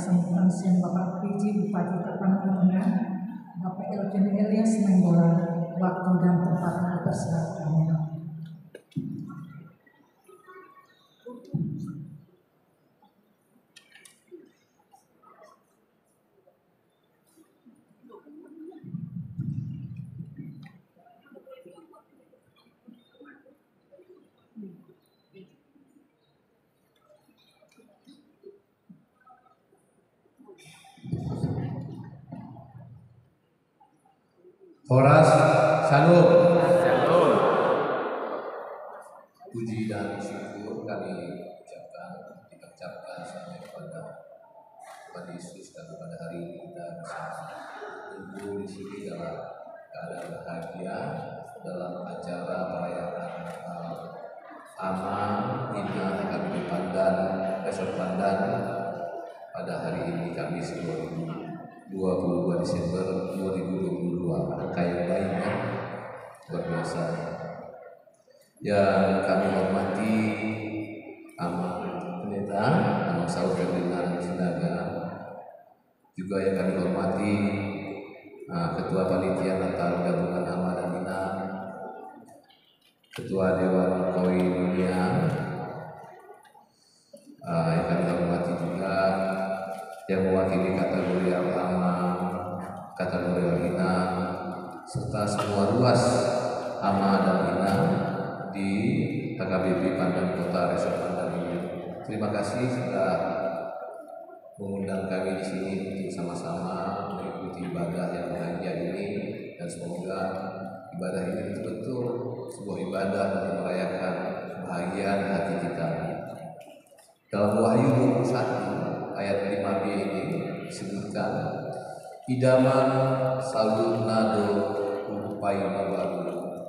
kesempatan siang Bapak PJ Bupati Tapanuli Tengah, Bapak Elvin Elias Nainggolan, waktu dan tempat dipersilakan. Horas, salam. Salam. Puji dan syukur kami diucapkan sampai kepada Tuhan Yesus dan pada hari ini kita bisa kumpul di sini dalam keadaan bahagia dalam acara perayaan Aman Indah kami Pandan Resort Pandan pada hari ini Kamis 22 Desember 2022. Angka yang baik ya, luar biasa. Yang kami hormati Aman Pendeta Aman Saud Ferdinand Sinaga, juga yang kami hormati Ketua Panitia Natal Gabungan Aman dan Ina, Ketua Dewan Koi Dunia, yang kami hormati juga yang mewakili kategori Al-Aman, kategori Al-Ina, serta semua ruas Ama dan Ina di HKBP Pandan Kota Resort Pandan ini. Terima kasih sudah mengundang kami di sini untuk sama-sama mengikuti ibadah yang bahagia ini, dan semoga ibadah ini betul-betul sebuah ibadah untuk merayakan kebahagiaan hati kita. Dalam Wahyu 21 ayat 5b ini disebutkan idaman salun nado upai baru.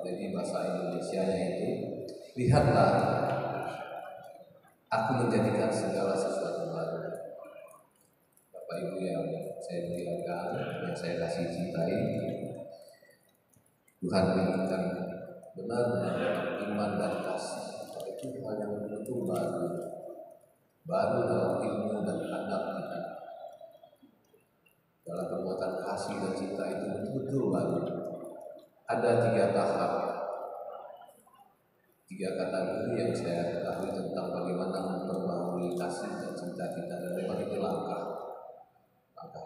Jadi bahasa Indonesianya itu, lihatlah aku menjadikan segala sesuatu baru. Bapak Ibu yang saya muliakan, yang saya kasih cintai, Tuhan menginginkan benar-benar iman dan kasih. Itu hal yang betul baru dalam ilmu dan adab kita. Dalam perbuatan kasih dan cinta itu betul-betul baru. Ada 3 tahap, 3 kategori yang saya ketahui tentang bagaimana memperbaharui kasih dan cinta kita, dan memang itu langkah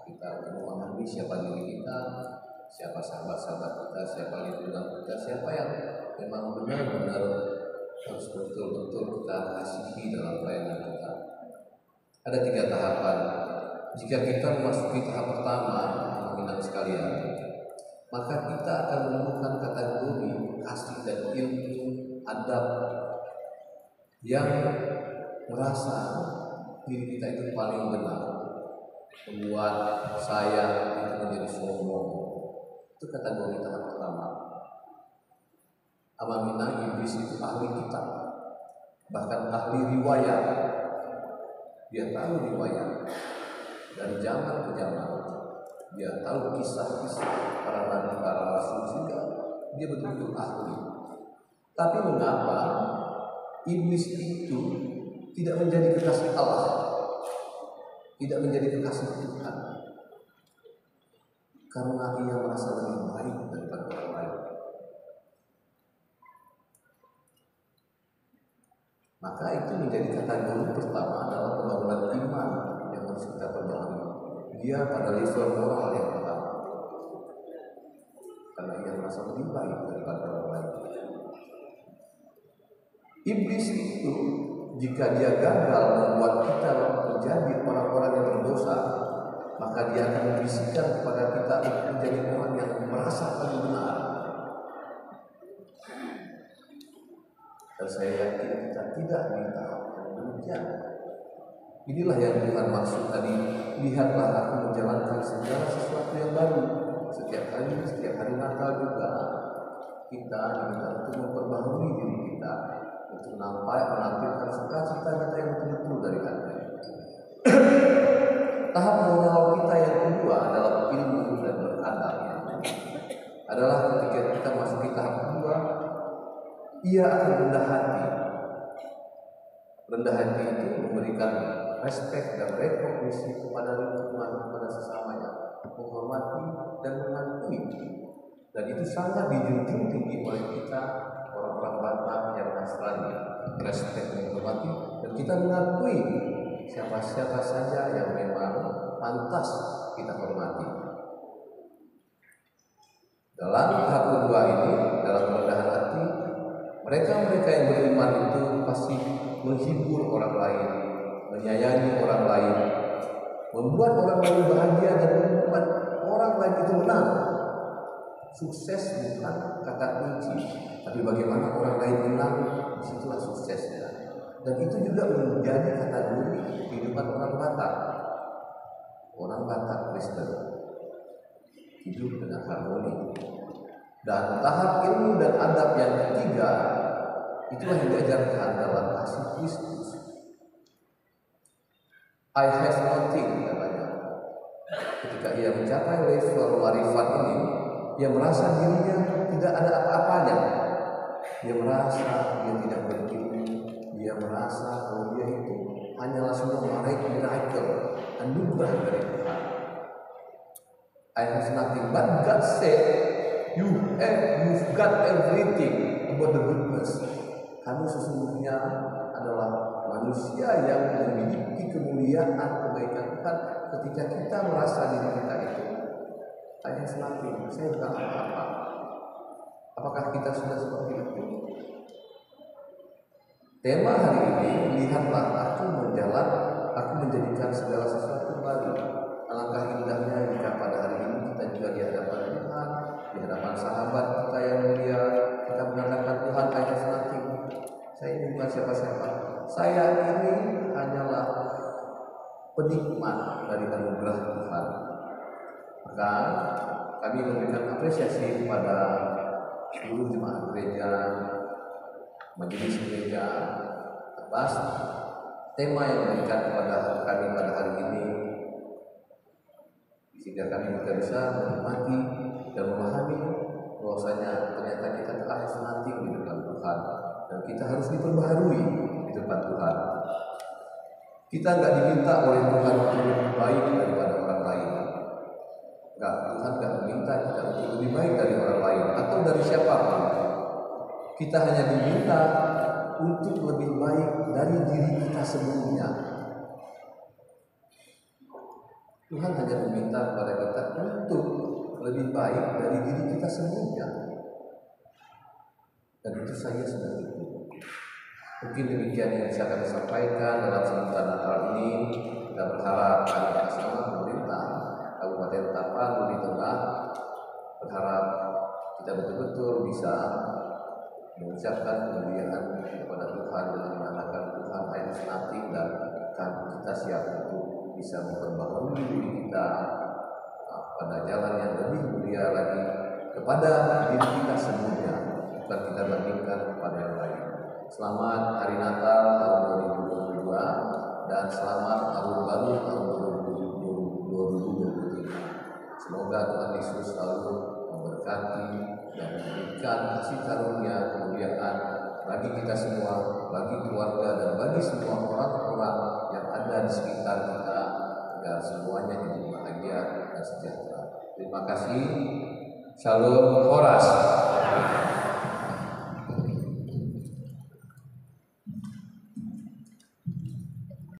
kita untuk memahami siapa diri kita, siapa sahabat-sahabat kita, siapa lingkungan kita, siapa yang memang benar-benar harus betul-betul kita kasihi dalam pelayanan kita. Ada 3 tahapan. Jika kita memasuki tahap pertama, teman-teman sekalian, maka kita akan menemukan kategori kasih dan ilmu adab yang merasa diri kita itu paling benar, membuat saya itu menjadi sombong. Itu kategori tahap pertama. Amamina iblis itu ahli kitab, bahkan ahli riwayat. Dia tahu riwayat dari zaman ke zaman. Dia tahu kisah-kisah para nabi, para rasul, sehingga dia betul-betul ahli. Tapi mengapa iblis itu tidak menjadi kekasih Allah, tidak menjadi kekasih Tuhan? Karena ia merasa lebih baik daripada orang lain. Maka itu menjadi kategori pertama dalam pembangunan iman yang harus kita perbaharui. Dia pada level moral yang pertama, karena ia merasa lebih baik daripada orang lain. Iblis itu jika dia gagal membuat kita menjadi orang-orang yang berdosa, maka dia akan membisikkan kepada kita untuk menjadi orang yang merasa paling benar. Dan saya yakin kita tidak di tahap yang demikian. Inilah yang Tuhan maksud tadi, lihatlah aku menjalankan segala sesuatu yang baru. Setiap hari Natal juga kita diminta untuk memperbaharui diri kita, untuk menampilkan sukacita kita yang betul-betul dari hati. Tahap moral kita yang kedua adalah ilmu dan beradab. Adalah ketika kita masuk di tahap kedua, ia akan rendah hati. Rendah hati itu memberikan respek dan rekognisi kepada sadari hubungan kepada sesamanya, menghormati dan mengakui. Dan itu sangat dijunjung tinggi oleh kita orang-orang Batak yang Nasrani, respect, menghormati, dan kita mengakui siapa-siapa saja yang memang pantas kita hormati. Dalam tahap kedua ini, dalam kerendahan hati, mereka-mereka yang beriman itu pasti menghibur orang lain, menyayangi orang lain, membuat orang lain bahagia dan membuat orang lain itu menang. Sukses bukan kata kunci, tapi bagaimana orang lain menang, disitulah suksesnya. Dan itu juga menjadi kategori kehidupan orang Batak. Orang Batak Kristen hidup dengan harmoni. Dan tahap ilmu dan adab yang ketiga, itulah yang diajarkan dalam kasih Kristus. I have nothing, katanya. Ketika ia mencapai level marifat ini, ia merasa dirinya tidak ada apa-apanya. Dia merasa dia tidak berdiri. Dia merasa kalau dia itu hanyalah sebuah miracle, anugerah dari Tuhan. I have nothing, but God said, you've got everything about the goodness. Kamu sesungguhnya adalah manusia yang memiliki kemuliaan kebaikan Tuhan. Ketika kita merasa diri kita itu I have nothing, saya bukan apa-apa. Apakah kita sudah seperti itu? Tema hari ini, lihatlah aku berjalan, aku menjadikan segala sesuatu baru. Alangkah indahnya jika pada hari ini kita juga di hadapan Tuhan, di hadapan sahabat kita yang mulia, kita mengatakan Tuhan, I have nothing. Saya ini bukan siapa-siapa. Saya ini hanyalah penikmat dari anugerah Tuhan. Maka kami memberikan apresiasi kepada seluruh jemaat gereja, majelis gereja atas tema yang diberikan kepada kami pada hari ini, sehingga kami juga bisa menikmati dan memahami bahwasanya ternyata kita telah nanti di depan Tuhan dan kita harus diperbaharui di depan Tuhan. Kita nggak diminta oleh Tuhan untuk lebih baik daripada orang lain. Tuhan nggak meminta kita untuk lebih baik dari orang lain atau dari siapapun. Kita hanya diminta untuk lebih baik dari diri kita sebelumnya. Tuhan hanya meminta kepada kita untuk lebih baik dari diri kita sebelumnya. Dan itu saya sudah ikut. Mungkin demikian yang bisa kami sampaikan dalam sambutan Natal ini. Kita berharap kami bersama pemerintah Kabupaten Tapanuli di Tengah berharap kita betul-betul bisa mengucapkan kemuliaan kepada Tuhan dengan mengatakan Tuhan I have nothing, dan kita siap untuk bisa memperbaharui diri kita pada jalan yang lebih mulia lagi kepada diri kita sebelumnya, bukan kita bandingkan kepada yang lain. Selamat Hari Natal tahun 2022 dan selamat tahun baru tahun 2023. Semoga Tuhan Yesus selalu memberkati dan memberikan kasih karunia kemuliaan bagi kita semua, bagi keluarga dan bagi semua orang-orang yang ada di sekitar kita, agar semuanya hidup bahagia dan sejahtera. Terima kasih. Shalom Horas.